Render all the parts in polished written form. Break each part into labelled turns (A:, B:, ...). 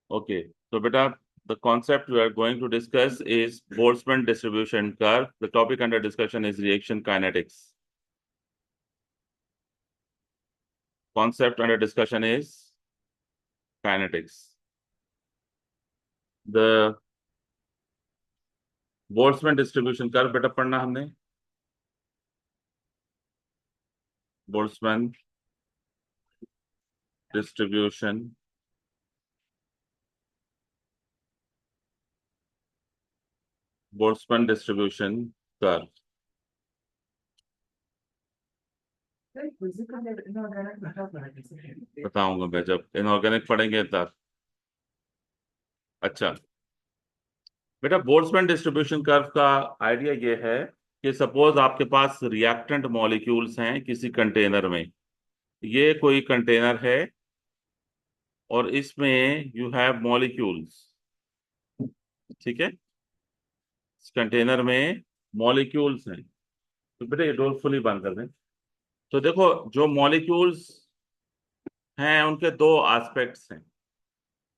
A: Okay, so beta, the concept we are going to discuss is Boltzmann distribution curve. The topic under discussion is reaction kinetics. Concept under discussion is kinetics. The Boltzmann distribution curve बेटा पढ़ना हमने Boltzmann distribution Boltzmann distribution curve. बताऊंगा मैं जब inorganic पढ़ेंगे तब। अच्छा बेटा, बोल्ट्जमैन डिस्ट्रीब्यूशन कर्व का आइडिया ये है कि सपोज आपके पास रिएक्टेंट मॉलिक्यूल्स हैं किसी कंटेनर में। ये कोई कंटेनर है और इसमें यू हैव मॉलिक्यूल्स। ठीक है, इस कंटेनर में मॉलिक्यूल्स हैं। तो बेटा ये डोर फुली बंद कर दें। तो देखो, जो मॉलिक्यूल्स हैं उनके दो एस्पेक्ट्स हैं।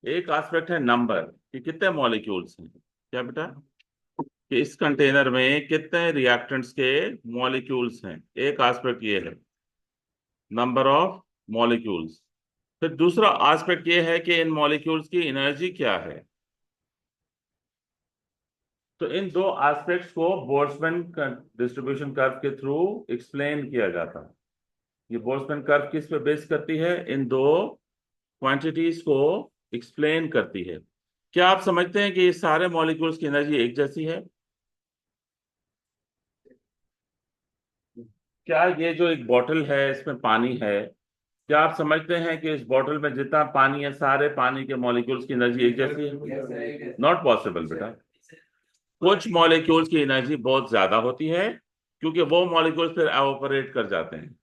A: एक एस्पेक्ट है नंबर, कि कितने मॉलिक्यूल्स हैं। क्या बेटा, कि इस कंटेनर में कितने रिएक्टेंट्स के मॉलिक्यूल्स हैं। एक एस्पेक्ट ये है, नंबर ऑफ मॉलिक्यूल्स। फिर दूसरा एस्पेक्ट ये है कि इन मॉलिक्यूल्स की एनर्जी क्या है। तो इन दो एस्पेक्ट्स को बोल्ट्जमैन डिस्ट्रीब्यूशन कर्व के थ्रू एक्सप्लेन किया जाता है। ये बोल्ट्जमैन कर्व किस पे बेस करती है? इन दो क्वांटिटीज को एक्सप्लेन करती है। क्या आप समझते हैं कि ये सारे मॉलिक्यूल्स की एनर्जी एक जैसी है? क्या ये जो एक बॉटल है इसमें पानी है, क्या आप समझते हैं कि इस बॉटल में जितना पानी है सारे पानी के मॉलिक्यूल्स की एनर्जी एक जैसी है? नॉट पॉसिबल बेटा। कुछ मॉलिक्यूल्स की एनर्जी बहुत ज्यादा होती है क्योंकि वो मॉलिक्यूल्स फिर एवोपरेट कर जाते हैं,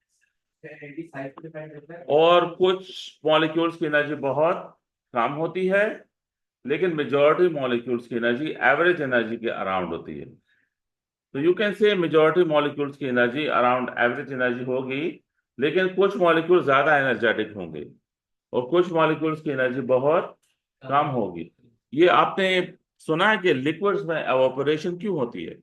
A: और कुछ मॉलिक्यूल्स की एनर्जी बहुत कम होती है, लेकिन मेजॉरिटी मॉलिक्यूल्स की एनर्जी एवरेज एनर्जी के अराउंड होती है। तो you can say majority molecules की एनर्जी अराउंड एवरेज एनर्जी होगी, लेकिन कुछ मॉलिक्यूल ज्यादा एनर्जेटिक होंगे और कुछ मॉलिक्यूल्स की एनर्जी बहुत कम होगी। ये आपने सुना है कि लिक्विड्स में एवापोरेशन क्यों होती है?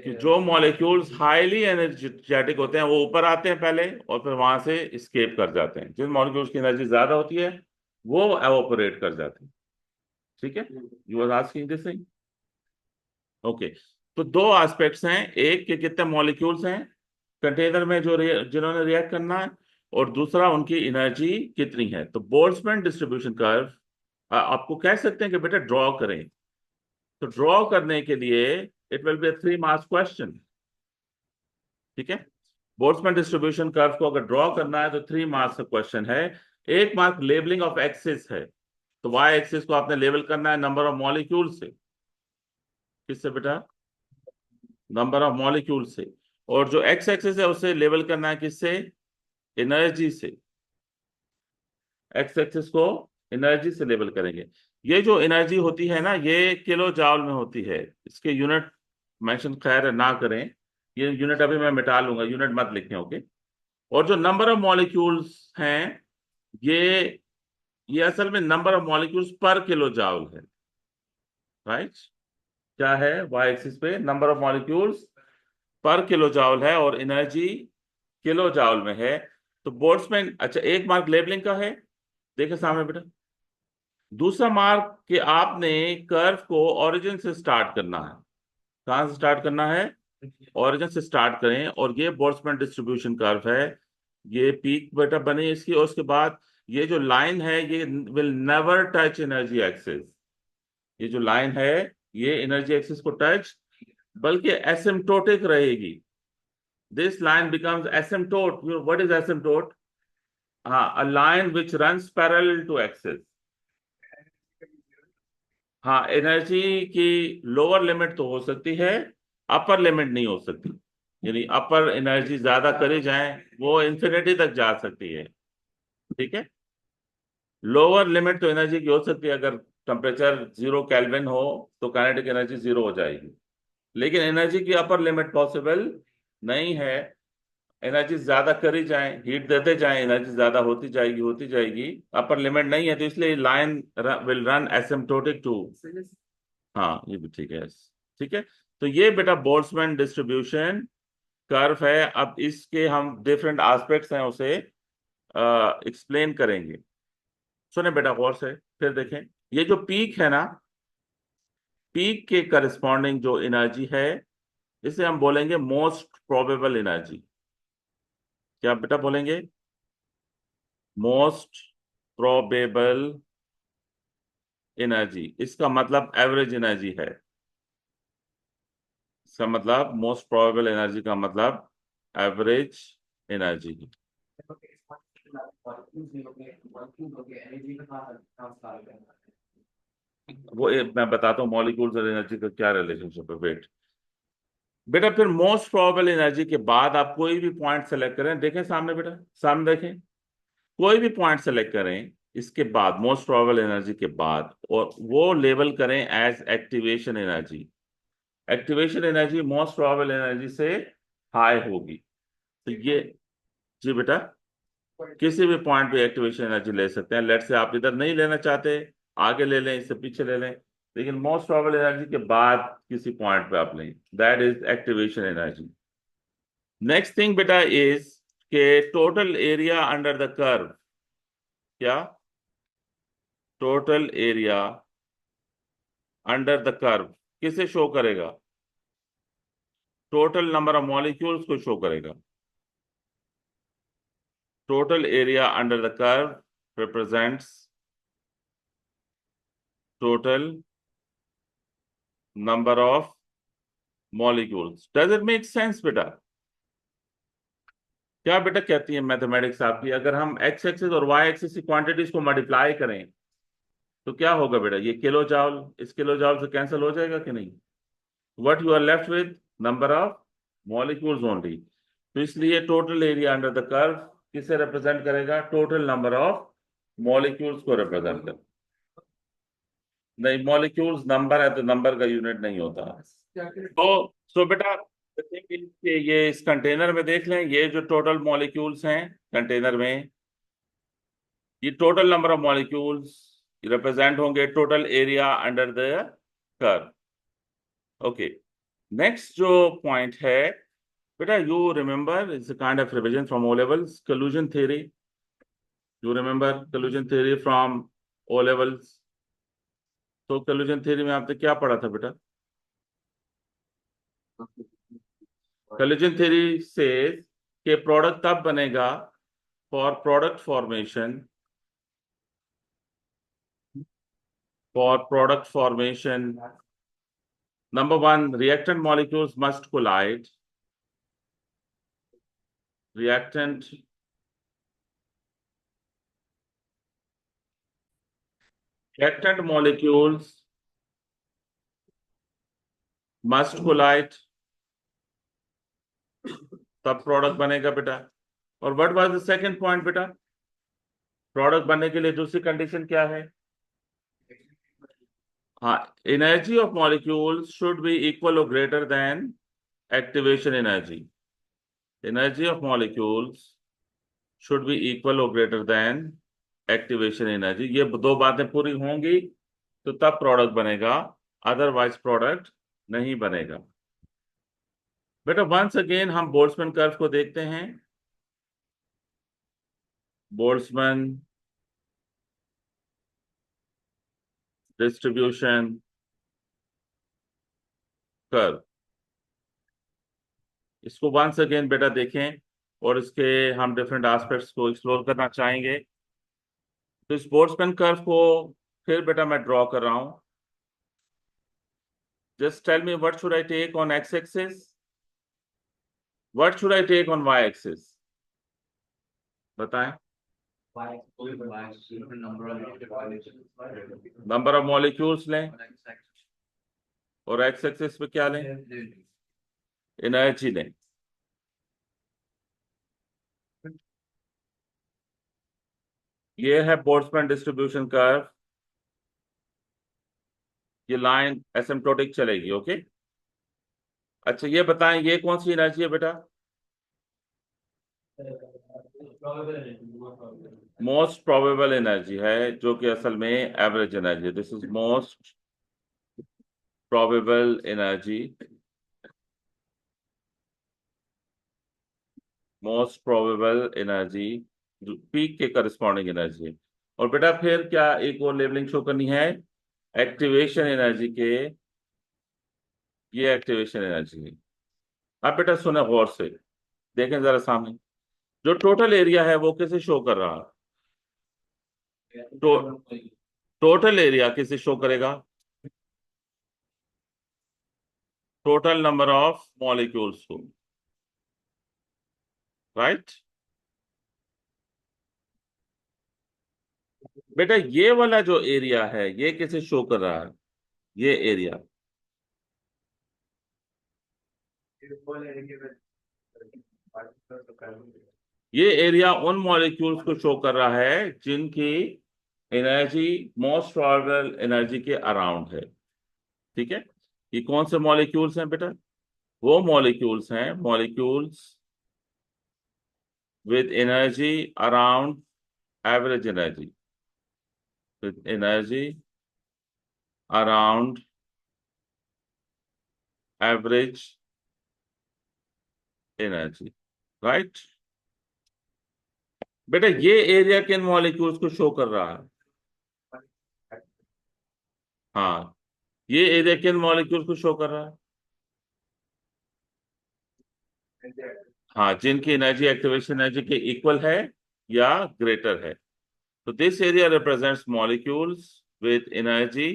A: कि जो मॉलिक्यूल्स हाईली एनर्जेटिक होते हैं वो ऊपर आते हैं पहले और फिर वहां से escape कर जाते हैं। जिन मॉलिक्यूल्स की एनर्जी ज्यादा होती है वो एवापोरेट कर जाते हैं। ठीक है, you was asking this thing. Okay, तो दो एस्पेक्ट्स हैं, एक के कितने मॉलिक्यूल्स हैं कंटेनर में जो जिन्होंने रिएक्ट करना है, और दूसरा उनकी एनर्जी कितनी है। तो बोल्ट्जमैन डिस्ट्रीब्यूशन कर्व आपको कह सकते हैं कि बेटा ड्रॉ करें। तो ड्रॉ करने के लिए it will be 3 marks question. ठीक है, बोल्ट्जमैन डिस्ट्रीब्यूशन कर्व को अगर ड्रॉ करना है तो 3 मार्क्स का क्वेश्चन है। 1 मार्क लेबलिंग ऑफ एक्सिस है। तो वाई एक्सिस को आपने लेबल करना है नंबर ऑफ मॉलिक्यूल से। किससे बेटा? नंबर ऑफ मॉलिक्यूल से। और जो एक्स एक्सिस है उसे लेबल करना है किससे? एनर्जी से। एक्स एक्सिस को एनर्जी से लेबल करेंगे। ये जो एनर्जी होती है ना, ये किलो जाउल में होती है। इसके यूनिट मेंशन खैर ना करें, ये यूनिट अभी मैं मिटा लूंगा, यूनिट मत लिखें। ओके। और जो नंबर ऑफ मॉलिक्यूल्स हैं, ये ये असल में नंबर ऑफ मॉलिक्यूल्स पर किलो जाउल है। राइट? क्या है? वाई एक्सिस पे नंबर ऑफ मॉलिक्यूल्स पर किलो जाउल है और एनर्जी किलो जाउल में है। तो बोल्ट्जमैन, अच्छा, 1 मार्क लेबलिंग का है, देखे सामने बेटा। दूसरा मार्क कि आपने कर्व को ओरिजिन से स्टार्ट करना है। कहां से स्टार्ट करना है? ओरिजिन से स्टार्ट करें, और ये बोल्ट्जमैन डिस्ट्रीब्यूशन कर्व है। ये पीक बेटा बने इसकी, और उसके बाद ये जो लाइन है ये will never touch energy axis. ये जो लाइन है ये एनर्जी एक्सिस को टच, बल्कि एसिम्प्टोटिक रहेगी। This line becomes asymptote. What is asymptote? हाँ, a line which runs parallel to axis. हाँ, एनर्जी की लोअर लिमिट तो हो सकती है, अपर लिमिट नहीं हो सकती। यानी अपर एनर्जी ज्यादा करे जाए वो इंफिनिटी तक जा सकती है। ठीक है, लोअर लिमिट तो एनर्जी की हो सकती है, अगर टेम्परेचर 0 केल्विन हो तो काइनेटिक एनर्जी 0 हो जाएगी। लेकिन एनर्जी की अपर लिमिट पॉसिबल नहीं है। एनर्जी ज्यादा करी जाए, हीट देते जाए, एनर्जी ज्यादा होती जाएगी, अपर लिमिट नहीं है, तो इसलिए line will run asymptotic to. हाँ ये भी ठीक है। ठीक है, तो ये बेटा बोल्ट्जमैन डिस्ट्रीब्यूशन कर्व है। अब इसके हम डिफरेंट एस्पेक्ट्स हैं उसे एक्सप्लेन करेंगे। सुने बेटा गौर से, फिर देखें। ये जो पीक है ना, पीक के करस्पॉन्डिंग जो एनर्जी है, इसे हम बोलेंगे मोस्ट प्रोबेबल एनर्जी। क्या बेटा बोलेंगे? मोस्ट प्रोबेबल एनर्जी, इसका मतलब एवरेज एनर्जी है। इसका मतलब मोस्ट प्रोबेबल एनर्जी का मतलब एवरेज एनर्जी। मैं बताता हूँ मॉलिक्यूल्स और एनर्जी का क्या रिलेशनशिप है, वेट। बेटा फिर मोस्ट प्रोबेबल एनर्जी के बाद आप कोई भी पॉइंट सेलेक्ट करें, देखें सामने बेटा, सामने देखें, कोई भी पॉइंट सेलेक्ट करें इसके बाद, मोस्ट प्रोबेबल एनर्जी के बाद, और वो लेबल करें as activation energy. Activation energy most probable energy से हाई होगी। तो ये, जी बेटा, किसी भी पॉइंट पे एक्टिवेशन एनर्जी ले सकते हैं। लेट से आप इधर नहीं लेना चाहते, आगे ले लें, इससे पीछे ले लें, लेकिन मोस्ट प्रोबेबल एनर्जी के बाद किसी पॉइंट पे आप लें, that is activation energy. Next thing बेटा इज के total area under the curve. क्या? Total area under the curve किसे शो करेगा? टोटल नंबर ऑफ मॉलिक्यूल्स को शो करेगा। Total area under the curve represents total number of molecules. Does it make sense बेटा? क्या बेटा कहती है मैथमेटिक्स आपकी, अगर हम एक्स एक्सिस और वाई एक्सिस की क्वांटिटीज को मल्टीप्लाई करें तो क्या होगा बेटा? ये किलो जॉल इस किलो जॉल से कैंसिल हो जाएगा कि नहीं? What you are left with? Number of molecules only. तो इसलिए total area under the curve किसे रिप्रेजेंट करेगा? टोटल नंबर ऑफ मॉलिक्यूल्स को रिप्रेजेंट कर। नहीं, मॉलिक्यूल्स नंबर है तो नंबर का यूनिट नहीं होता। तो बेटा ये इस कंटेनर में देख लें, ये जो टोटल मॉलिक्यूल्स हैं कंटेनर में, ये total number of molecules represent होंगे total area under the curve. Okay, next जो पॉइंट है बेटा, you remember it's a kind of revision from O levels, collision theory। You remember collision theory from O levels? तो collision theory में आपने क्या पढ़ा था बेटा? collision theory से कि प्रोडक्ट तब बनेगा, for product formation, for product formation, number one, reactant molecules must collide. Reactant reactant molecules must collide, तब प्रोडक्ट बनेगा बेटा। और what was the second point बेटा? प्रोडक्ट बनने के लिए दूसरी कंडीशन क्या है? हाँ, energy of molecules should be equal और greater than activation energy. Energy of molecules should be equal और ग्रेटर देन एक्टिवेशन एनर्जी। ये दो बातें पूरी होंगी तो तब प्रोडक्ट बनेगा, अदरवाइज प्रोडक्ट नहीं बनेगा। बेटा वंस अगेन हम बोल्ट्जमैन कर्व को देखते हैं। बोल्ट्जमैन डिस्ट्रीब्यूशन कर्व, इसको वंस अगेन बेटा देखें और इसके हम डिफरेंट एस्पेक्ट्स को एक्सप्लोर करना चाहेंगे। तो इस बोल्ट्जमैन कर्व को फिर बेटा मैं ड्रॉ कर रहा हूं। Just tell me what should I take on x axis, what should I take on y axis? बताएं। नंबर ऑफ मॉलिक्यूल्स लें, और एक्स एक्सिस पे क्या लें? एनर्जी लें। ये है बोल्ट्जमैन डिस्ट्रीब्यूशन कर्व, ये लाइन एसिम्प्टोटिक चलेगी। ओके, अच्छा ये बताएं ये कौन सी एनर्जी है बेटा? मोस्ट प्रोबेबल एनर्जी है, जो कि असल में average energy. This is most probable energy, most probable energy peak के करस्पॉन्डिंग एनर्जी है। और बेटा फिर क्या एक और लेबलिंग शो करनी है एक्टिवेशन एनर्जी के, ये एक्टिवेशन एनर्जी है। अब बेटा सुने गौर से, देखें जरा सामने, जो टोटल एरिया है वो किसे शो कर रहा है? टोटल एरिया किसे शो करेगा? टोटल नंबर ऑफ मॉलिक्यूल्स को, राइट। बेटा ये वाला जो एरिया है ये किसे शो कर रहा है? ये एरिया, ये एरिया उन मॉलिक्यूल्स को शो कर रहा है जिनकी एनर्जी मोस्ट प्रोबेबल एनर्जी के अराउंड है। ठीक है, ये कौन से मॉलिक्यूल्स हैं बेटा? वो मॉलिक्यूल्स हैं, molecules with energy around average energy, with energy around average energy, right? बेटा ये एरिया किन मॉलिक्यूल्स को शो कर रहा है? हाँ, ये एरिया किन मॉलिक्यूल्स को शो कर रहा है? हाँ, जिनकी एनर्जी एक्टिवेशन एनर्जी के इक्वल है या ग्रेटर है। तो this area represents molecules with energy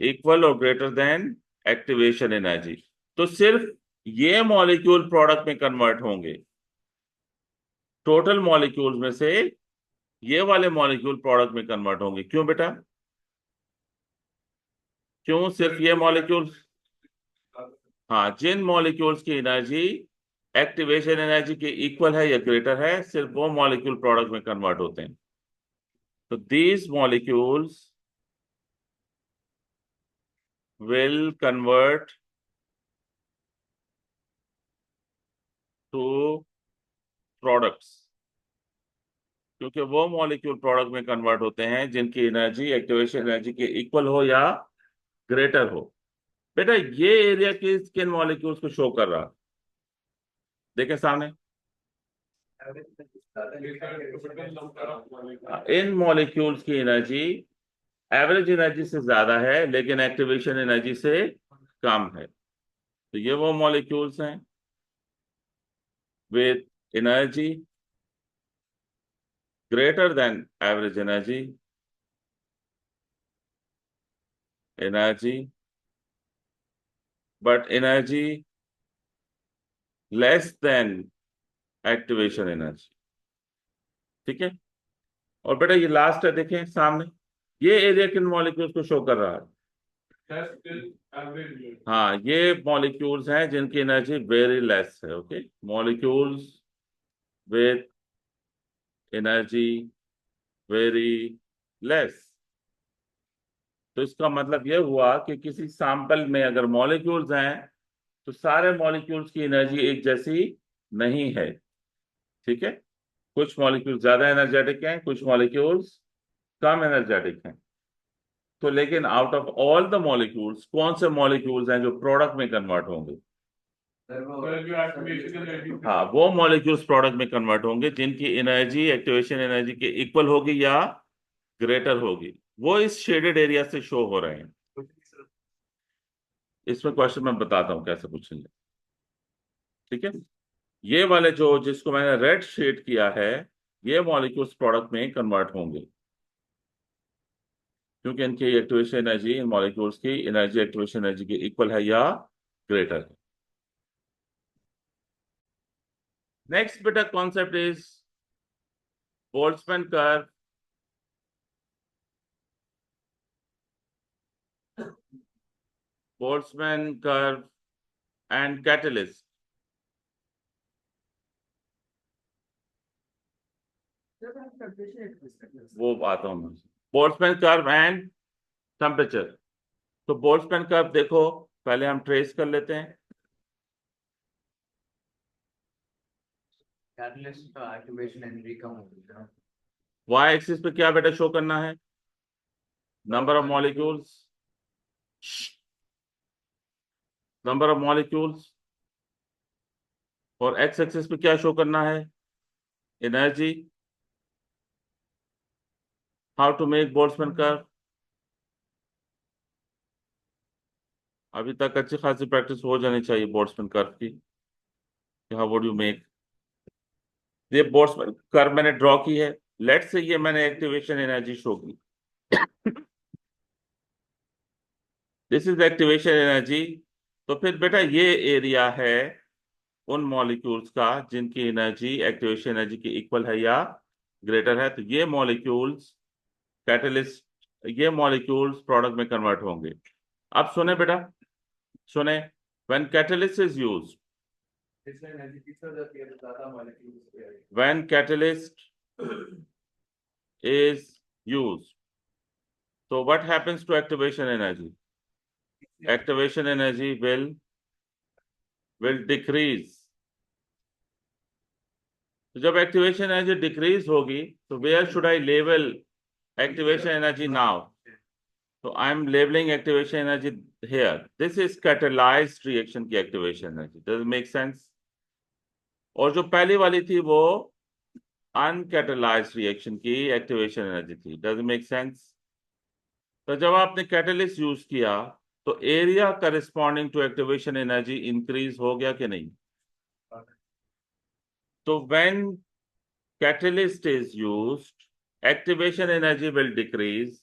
A: equal और ग्रेटर देन एक्टिवेशन एनर्जी। तो सिर्फ ये मॉलिक्यूल प्रोडक्ट में कन्वर्ट होंगे, टोटल मॉलिक्यूल्स में से ये वाले मॉलिक्यूल प्रोडक्ट में कन्वर्ट होंगे। क्यों बेटा? क्यों सिर्फ ये मॉलिक्यूल्स? हाँ, जिन मॉलिक्यूल्स की एनर्जी एक्टिवेशन एनर्जी के इक्वल है या ग्रेटर है, सिर्फ वो मॉलिक्यूल प्रोडक्ट में कन्वर्ट होते हैं। तो these molecules will convert to products, क्योंकि वो मॉलिक्यूल प्रोडक्ट में कन्वर्ट होते हैं जिनकी एनर्जी एक्टिवेशन एनर्जी के इक्वल हो या ग्रेटर हो। बेटा ये एरिया किस किन मॉलिक्यूल्स को शो कर रहा है? देखें सामने, इन मॉलिक्यूल्स की एनर्जी एवरेज एनर्जी से ज्यादा है लेकिन एक्टिवेशन एनर्जी से कम है। तो ये वो मॉलिक्यूल्स हैं with energy greater than average energy, energy but energy less than activation energy. ठीक है, और बेटा ये लास्ट है, देखें सामने, ये एरिया किन मॉलिक्यूल्स को शो कर रहा है? हाँ, ये मॉलिक्यूल्स हैं जिनकी एनर्जी वेरी लेस है। Okay, molecules with energy very less. तो इसका मतलब यह हुआ कि किसी सैंपल में अगर मॉलिक्यूल्स हैं तो सारे मॉलिक्यूल्स की एनर्जी एक जैसी नहीं है। ठीक है, कुछ मॉलिक्यूल्स ज्यादा एनर्जेटिक हैं, कुछ मॉलिक्यूल्स कम एनर्जेटिक हैं। तो लेकिन out of all the molecules कौन से मॉलिक्यूल्स हैं जो प्रोडक्ट में कन्वर्ट होंगे? हाँ, वो मॉलिक्यूल्स प्रोडक्ट में कन्वर्ट होंगे जिनकी एनर्जी एक्टिवेशन एनर्जी के इक्वल होगी या ग्रेटर होगी। वो इस शेडेड एरिया से शो हो रहे हैं। इसमें क्वेश्चन मैं बताता हूँ कैसे पूछेंगे। ठीक है, ये वाले जो जिसको मैंने रेड शेड किया है, ये मॉलिक्यूल्स प्रोडक्ट में कन्वर्ट होंगे क्योंकि इनकी एक्टिवेशन एनर्जी इन मॉलिक्यूल्स की एनर्जी एक्टिवेशन एनर्जी के इक्वल है या ग्रेटर है। नेक्स्ट बेटा concept is Boltzmann curve, Boltzmann curve and catalyst. वो आता हूँ मैं, बोल्ट्जमैन कर्व एंड टेम्परेचर। तो बोल्ट्जमैन कर्व देखो, पहले हम ट्रेस कर लेते हैं।
B: कैटलिस्ट का एक्टिवेशन एनर्जी कम होगी ना।
A: वाई एक्सिस पे क्या बेटा शो करना है? Number of molecules, number of molecules. और एक्स एक्सिस पे क्या शो करना है? Energy. How to make Boltzmann curve? अभी तक अच्छी खासी प्रैक्टिस हो जानी चाहिए बोल्ट्जमैन कर्व की। How would you make? ये बोल्ट्जमैन कर्व मैंने ड्रॉ की है। लेट्स से ये मैंने एक्टिवेशन एनर्जी शो की। This is activation energy. तो फिर बेटा ये एरिया है उन मॉलिक्यूल्स का जिनकी एनर्जी एक्टिवेशन एनर्जी की इक्वल है या ग्रेटर है। तो ये मॉलिक्यूल्स कैटलिस्ट, ये मॉलिक्यूल्स प्रोडक्ट में कन्वर्ट होंगे। अब सुने बेटा, सुने। When catalyst is used, when catalyst is used, so what happens to activation energy? Activation energy will decrease. तो जब एक्टिवेशन एनर्जी डिक्रीज होगी तो where should I level activation energy now? तो I am labelling activation energy here. This is catalysed reaction की activation energy. Does make sense? और जो पहली वाली थी वो अनकैटलाइज्ड रिएक्शन की एक्टिवेशन एनर्जी थी। Does make sense? तो जब आपने कैटलिस्ट यूज किया तो area corresponding to activation energy increase हो गया कि नहीं? तो when catalyst is used activation energy will decrease.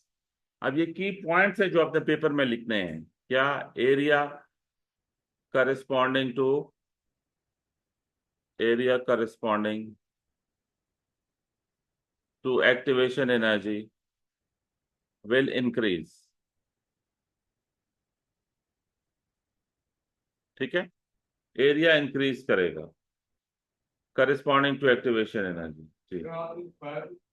A: अब ये की पॉइंट्स हैं जो अपने पेपर में लिखने हैं। क्या? Area corresponding to, area corresponding to activation energy will increase. ठीक है, एरिया इंक्रीज करेगा करस्पॉन्डिंग टू एक्टिवेशन एनर्जी। जी,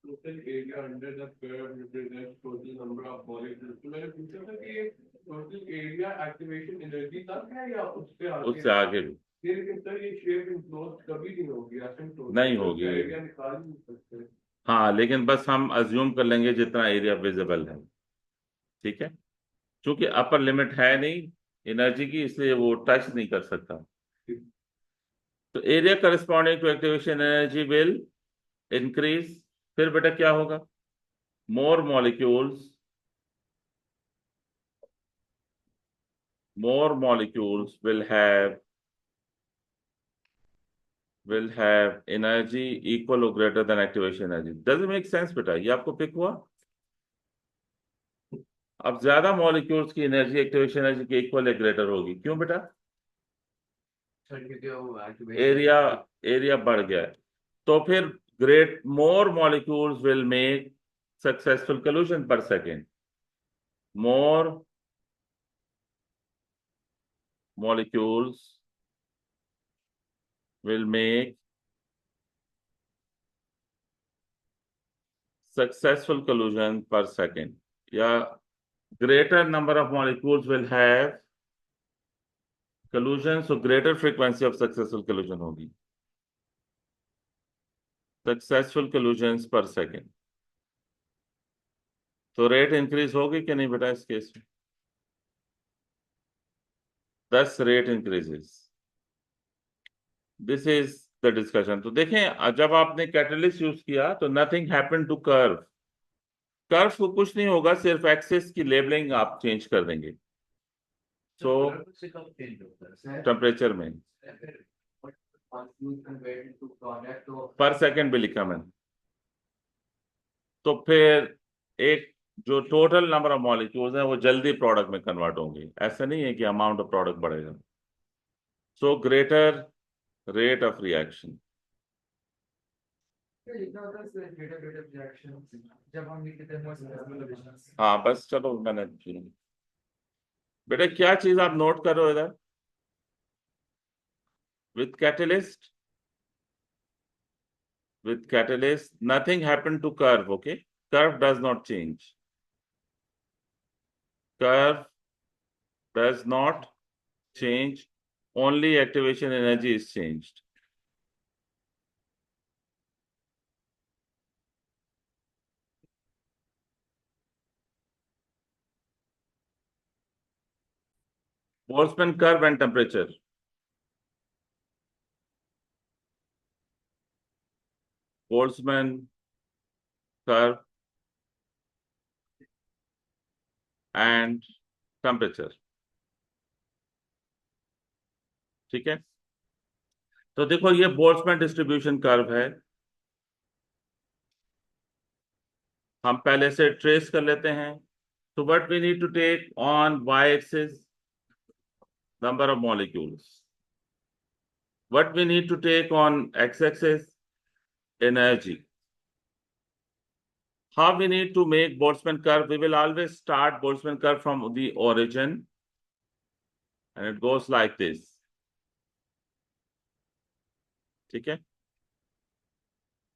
C: total area under the curve represents total number of molecules. तो मैंने पूछा था कि ये total area activation energy तक है या उससे आगे?
A: उससे आगे भी
C: लेकिन सर ये शेप इनक्लोज कभी नहीं होगी, asymptotic
A: नहीं होगी।
C: एरिया निकाल नहीं सकते।
A: हाँ, लेकिन बस हम अज्यूम कर लेंगे जितना एरिया विजिबल है। ठीक है, क्योंकि अपर लिमिट है नहीं एनर्जी की, इसलिए वो टच नहीं कर सकता। तो area corresponding to activation energy will increase. फिर बेटा क्या होगा? More molecules, more molecules will have energy equal or greater than activation energy. Does it make sense बेटा? ये आपको पिक हुआ? अब ज्यादा मॉलिक्यूल्स की एनर्जी एक्टिवेशन एनर्जी के इक्वल या ग्रेटर होगी। क्यों बेटा? एरिया, एरिया बढ़ गया है। तो फिर great more molecules will make successful collision per second. More molecules will make successful collision per second, या greater number of molecules will have collision, so greater frequency of successful collision होगी। successful collisions per second, तो rate increase होगी कि नहीं बेटा इस case में? 10 rate increases. This is the discussion. तो देखें, जब आपने कैटलिस्ट यूज किया तो nothing happen to curve. Curve को कुछ नहीं होगा, सिर्फ एक्सिस की लेबलिंग आप चेंज कर देंगे। सो टेम्परेचर में पर सेकंड भी लिखा मैंने। तो फिर एक जो टोटल नंबर ऑफ मॉलिक्यूल्स हैं वो जल्दी प्रोडक्ट में कन्वर्ट होंगे। ऐसा नहीं है कि अमाउंट ऑफ प्रोडक्ट बढ़ेगा। So greater rate of reaction. हाँ बस चलो, मैंने बेटा क्या चीज आप नोट करो इधर? with catalyst nothing happened to curve. Okay, curve does not change, curve does not change, only activation energy is changed. Boltzmann curve and temperature. Boltzmann curve and temperature. ठीक है, तो देखो ये बोल्ट्जमैन डिस्ट्रीब्यूशन कर्व है, हम पहले से trace कर लेते हैं. So what we need to take on y-axis, number of molecules. What we need to take on x-axis, energy. How we need to make Boltzmann curve? We will always start Boltzmann curve from the origin, and it goes like this. ठीक है?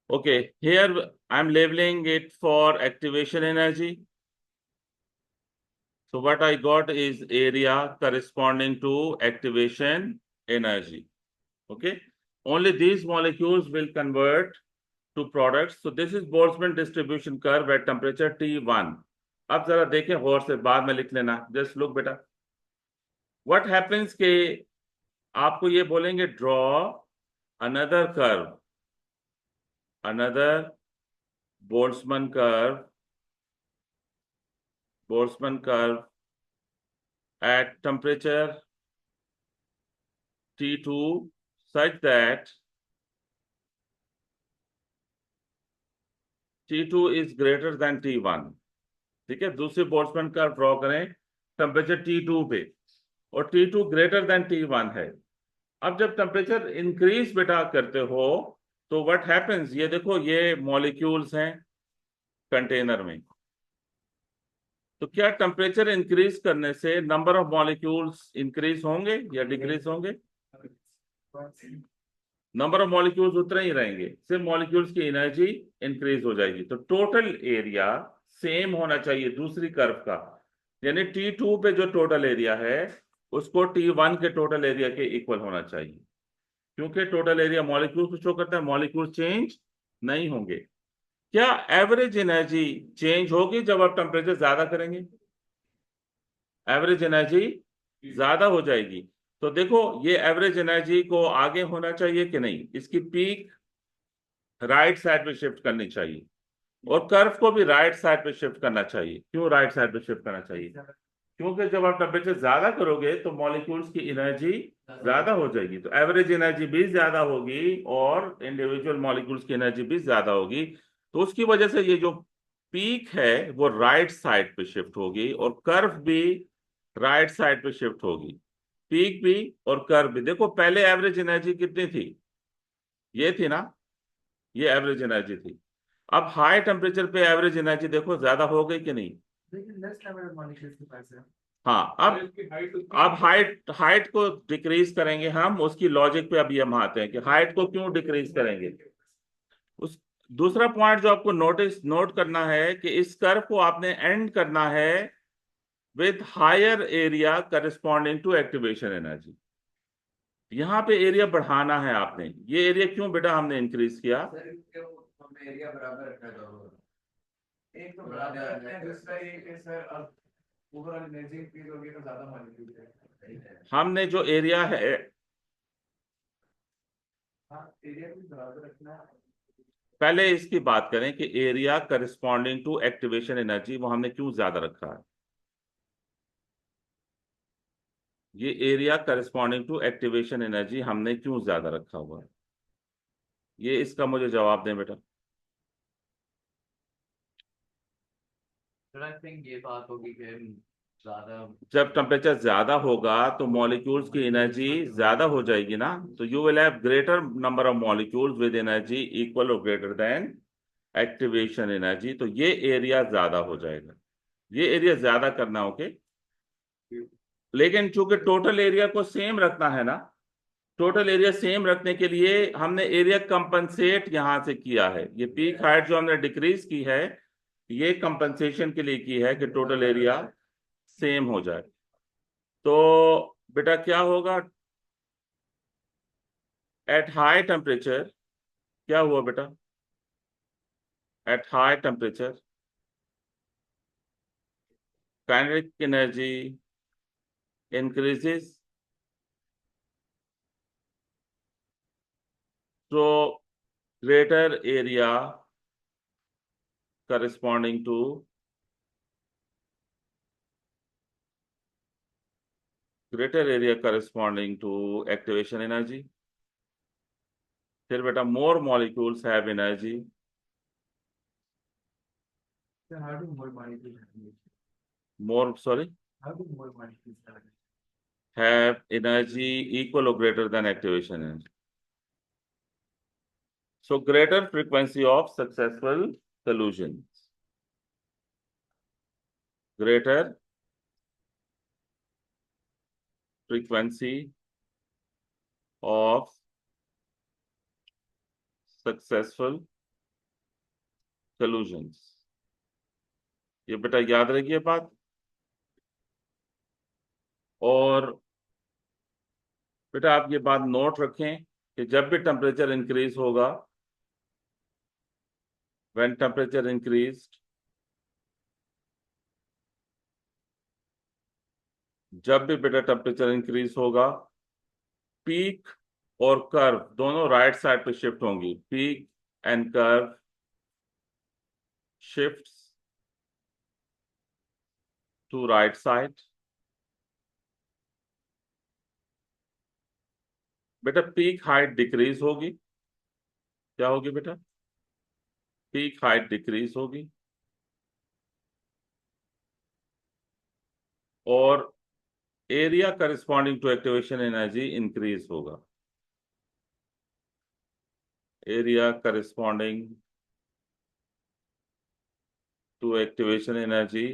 A: Okay, here I'm labeling it for activation energy. So what I got is area corresponding to activation energy. Okay, only these molecules will convert to products. So this is Boltzmann distribution curve at temperature T1. अब जरा देखें गौर से, बाद में लिख लेना. Just look बेटा. What happens के आपको ये बोलेंगे draw another curve, another Boltzmann curve at temperature T2 such that T2 is greater than T1. ठीक है, दूसरी बोल्ट्जमैन कर्व ड्रॉ करें टेम्परेचर T2 पे, और T2 ग्रेटर देन T1 है. अब जब टेम्परेचर इंक्रीज बेटा करते हो तो व्हाट हैपेंस, ये देखो ये मॉलिक्यूल्स हैं कंटेनर में, तो क्या टेम्परेचर इंक्रीज करने से नंबर ऑफ मॉलिक्यूल्स इंक्रीज होंगे या डिक्रीज होंगे? नंबर ऑफ मॉलिक्यूल्स उतने ही रहेंगे, सिर्फ मॉलिक्यूल्स की एनर्जी इंक्रीज हो जाएगी. तो टोटल एरिया सेम होना चाहिए दूसरी कर्व का, यानी T2 पे जो टोटल एरिया है उसको T1 के टोटल एरिया के इक्वल होना चाहिए, क्योंकि टोटल एरिया मॉलिक्यूल्स को शो करता है, मॉलिक्यूल चेंज नहीं होंगे. क्या एवरेज एनर्जी चेंज होगी जब आप टेम्परेचर ज्यादा करेंगे? एवरेज एनर्जी ज्यादा हो जाएगी. तो देखो ये एवरेज एनर्जी को आगे होना चाहिए कि नहीं, इसकी पीक राइट साइड पे शिफ्ट करनी चाहिए, और कर्व को भी राइट साइड पे शिफ्ट करना चाहिए. क्यों राइट साइड पे शिफ्ट करना चाहिए? क्योंकि जब आप टेम्परेचर ज्यादा करोगे तो मॉलिक्यूल्स की एनर्जी ज्यादा हो जाएगी, तो एवरेज एनर्जी भी ज्यादा होगी और इंडिविजुअल मॉलिक्यूल्स की एनर्जी भी ज्यादा होगी. तो उसकी वजह से ये जो पीक है वो राइट साइड पे शिफ्ट होगी और कर्व भी राइट साइड पे शिफ्ट होगी, पीक भी और कर्व भी. देखो पहले एवरेज एनर्जी कितनी थी, ये थी ना, ये एवरेज एनर्जी थी. अब हाई टेम्परेचर पे एवरेज एनर्जी देखो ज्यादा हो गई कि नहीं? हाँ, अब हाइट को डिक्रीज करेंगे हम, उसकी लॉजिक पे अभी हम आते हैं कि हाइट को क्यों डिक्रीज करेंगे. उस दूसरा पॉइंट जो आपको नोट करना है कि इस कर्व को आपने एंड करना है with higher area corresponding to activation energy. यहाँ पे एरिया बढ़ाना है आपने. ये एरिया क्यों बेटा हमने इंक्रीज किया?
B: एरिया बराबर रखा दोनों, एक तो
C: बराबर
B: बराबर है,
C: दूसरा ये कि सर अब ओवरऑल एनर्जी इंक्रीज होगी तो ज्यादा मॉलिक्यूल है.
A: हमने जो एरिया है,
C: हाँ एरिया भी बराबर रखना है.
A: पहले इसकी बात करें कि area corresponding to activation energy वो हमने क्यों ज्यादा रखा है. ये area corresponding to activation energy हमने क्यों ज्यादा रखा हुआ है, ये इसका मुझे जवाब दें बेटा.
B: I think ये बात होगी कि ज्यादा,
A: जब टेम्परेचर ज्यादा होगा तो मॉलिक्यूल्स की एनर्जी ज्यादा हो जाएगी ना, तो you will have greater number of molecules with energy equal और ग्रेटर देन एक्टिवेशन एनर्जी. तो ये एरिया ज्यादा हो जाएगा, ये एरिया ज्यादा करना. ओके, लेकिन चूंकि टोटल एरिया को सेम रखना है ना, टोटल एरिया सेम रखने के लिए हमने एरिया कंपनसेट यहां से किया है. ये पीक हाइट जो हमने डिक्रीज की है ये कंपनसेशन के लिए की है कि टोटल एरिया सेम हो जाए. तो बेटा क्या होगा एट हाई टेम्परेचर, क्या हुआ बेटा? At high temperature kinetic energy increases, so greater area corresponding to activation energy. फिर बेटा more molecules have energy.
B: So how do more molecules have
A: How do more molecules have energy equal or greater than activation energy? So greater frequency of successful solutions. Greater frequency of successful solutions. ये बेटा याद रखिए बात। और बेटा आप ये बात नोट रखें कि जब भी टेम्परेचर इंक्रीज होगा, when temperature increased, जब भी बेटा टेम्परेचर इंक्रीज होगा, पीक और कर्व दोनों राइट साइड पे शिफ्ट होंगी। Peak and curve shifts to right side. बेटा पीक हाइट डिक्रीज होगी। क्या होगी बेटा? पीक हाइट डिक्रीज होगी और area corresponding to activation energy increase होगा। Area corresponding to activation energy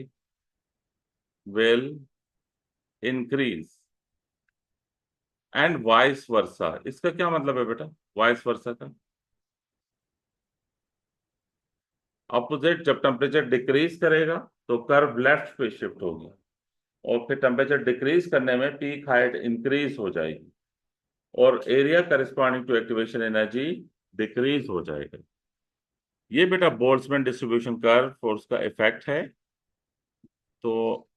A: will increase and vice versa। इसका क्या मतलब है बेटा vice versa का? ऑपोजिट, जब टेम्परेचर डिक्रीज करेगा तो कर्व लेफ्ट पे शिफ्ट होगी और फिर टेम्परेचर डिक्रीज करने में पीक हाइट इंक्रीज हो जाएगी और area corresponding to activation energy decrease हो जाएगा। ये बेटा बोल्ट्जमैन डिस्ट्रीब्यूशन कर्व फोर्स का इफेक्ट है। तो